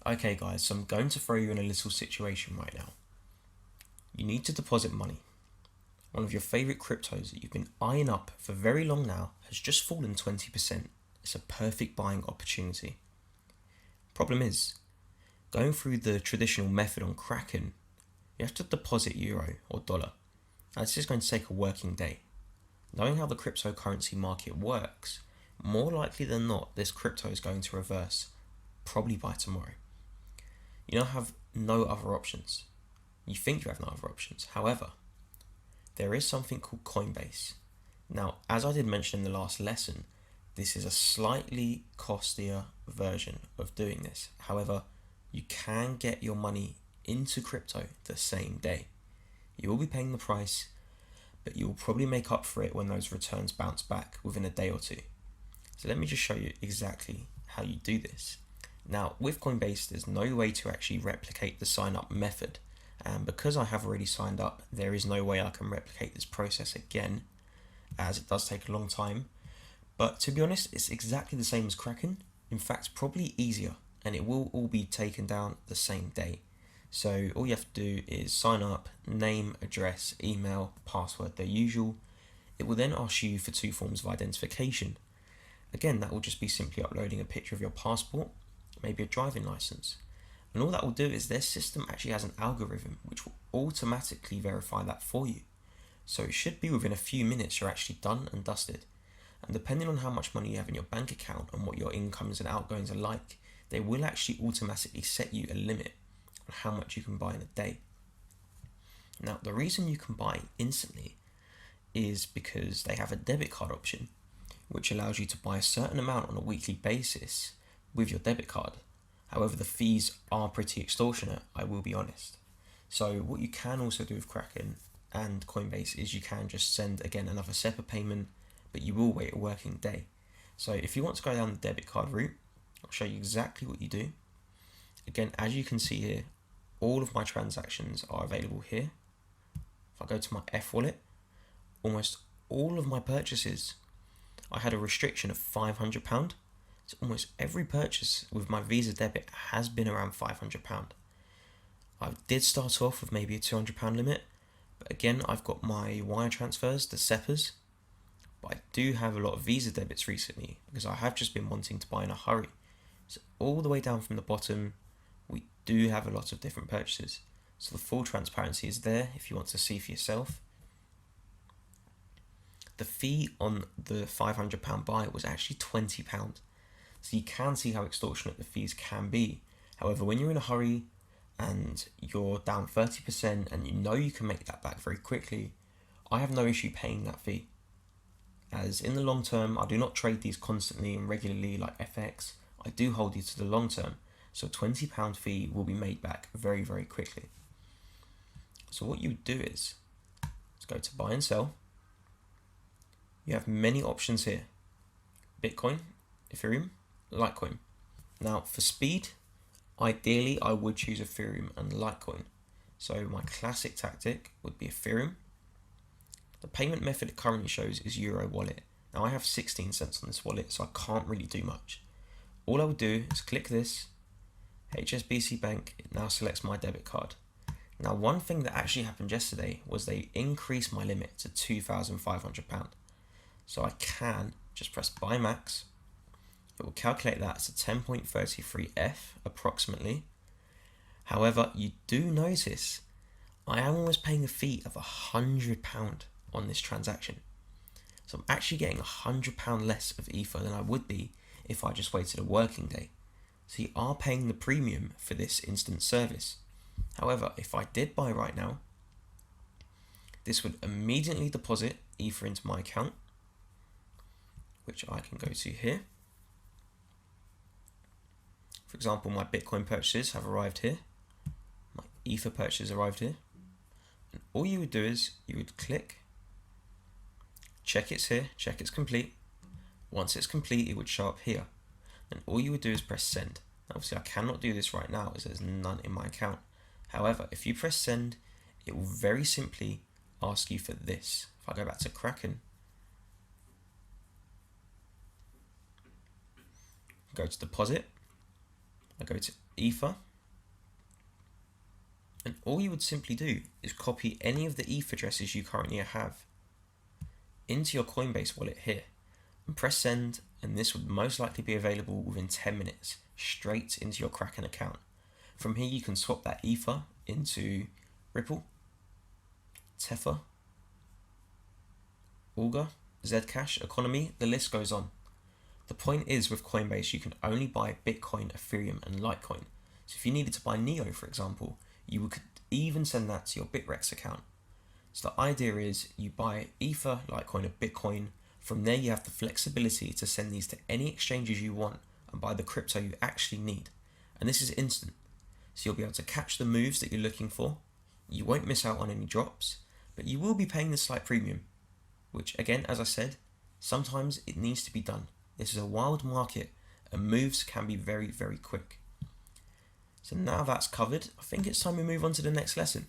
Okay guys, so I'm going to throw you in a little situation right now. You need to deposit money. One of your favorite cryptos that you've been eyeing up for very long now has just fallen 20%. It's a perfect buying opportunity. Problem is, going through the traditional method on Kraken, you have to deposit euro or dollar. Now this is going to take a working day. Knowing how the cryptocurrency market works, more likely than not this crypto is going to reverse, probably by tomorrow. You now have no other options. You think you have no other options. However, there is something called Coinbase. Now, as I did mention in the last lesson, this is a slightly costlier version of doing this. However, you can get your money into crypto the same day. You will be paying the price, but you will probably make up for it when those returns bounce back within a day or two. So let me just show you exactly how you do this. Now, with Coinbase, there's no way to actually replicate the sign up method. And because I have already signed up, there is no way I can replicate this process again, as it does take a long time. But to be honest, it's exactly the same as Kraken. In fact, probably easier, and it will all be taken down the same day. So all you have to do is sign up, name, address, email, password, the usual. It will then ask you for two forms of identification. Again, that will just be simply uploading a picture of your passport, maybe a driving license. And all that will do is their system actually has an algorithm which will automatically verify that for you. So it should be within a few minutes you're actually done and dusted. And depending on how much money you have in your bank account and what your incomes and outgoings are like, they will actually automatically set you a limit on how much you can buy in a day. Now, the reason you can buy instantly is because they have a debit card option, which allows you to buy a certain amount on a weekly basis with your debit card. However, the fees are pretty extortionate, I will be honest. So what you can also do with Kraken and Coinbase is you can just send, again, another SEPA payment, but you will wait a working day. So if you want to go down the debit card route, I'll show you exactly what you do. Again, as you can see here, all of my transactions are available here. If I go to my F wallet, almost all of my purchases, I had a restriction of £500. So almost every purchase with my Visa debit has been around £500. I did start off with maybe a £200 limit, but again, I've got my wire transfers, the SEPAs, but I do have a lot of Visa debits recently because I have just been wanting to buy in a hurry. So all the way down from the bottom, we do have a lot of different purchases. So the full transparency is there if you want to see for yourself. The fee on the £500 buy was actually £20. So you can see how extortionate the fees can be. However, when you're in a hurry and you're down 30% and you know you can make that back very quickly, I have no issue paying that fee. As in the long term, I do not trade these constantly and regularly like FX. I do hold these to the long term. So a £20 fee will be made back very, very quickly. So what you would do is, let's go to buy and sell. You have many options here. Bitcoin, Ethereum, Litecoin. Now for speed, ideally I would choose Ethereum and Litecoin. So my classic tactic would be Ethereum. The payment method it currently shows is Euro Wallet. Now I have 16 cents on this wallet, so I can't really do much. All I would do is click this, HSBC Bank, it now selects my debit card. Now one thing that actually happened yesterday was they increased my limit to £2,500. So I can just press buy max. It will calculate that as a 10.33F approximately. However, you do notice I am almost paying a fee of £100 on this transaction. So I'm actually getting £100 less of Ether than I would be if I just waited a working day. So you are paying the premium for this instant service. However, if I did buy right now, this would immediately deposit Ether into my account, which I can go to here. For example, my Bitcoin purchases have arrived here. My Ether purchases arrived here. And all you would do is you would click, check it's here, check it's complete. Once it's complete, it would show up here. And all you would do is press send. Now, obviously, I cannot do this right now as there's none in my account. However, if you press send, it will very simply ask you for this. If I go back to Kraken, go to deposit, I go to Ether, and all you would simply do is copy any of the ETH addresses you currently have into your Coinbase wallet here and press send, and this would most likely be available within 10 minutes straight into your Kraken account. From here you can swap that Ether into Ripple, Tether, Augur, Zcash, Economy, the list goes on. The point is, with Coinbase you can only buy Bitcoin, Ethereum and Litecoin. So if you needed to buy NEO, for example, you could even send that to your Bitrex account. So the idea is you buy Ether, Litecoin or Bitcoin. From there you have the flexibility to send these to any exchanges you want and buy the crypto you actually need. And this is instant. So you'll be able to catch the moves that you're looking for. You won't miss out on any drops, but you will be paying the slight premium, which again, as I said, sometimes it needs to be done. This is a wild market and moves can be very, very quick. So now that's covered, I think it's time we move on to the next lesson.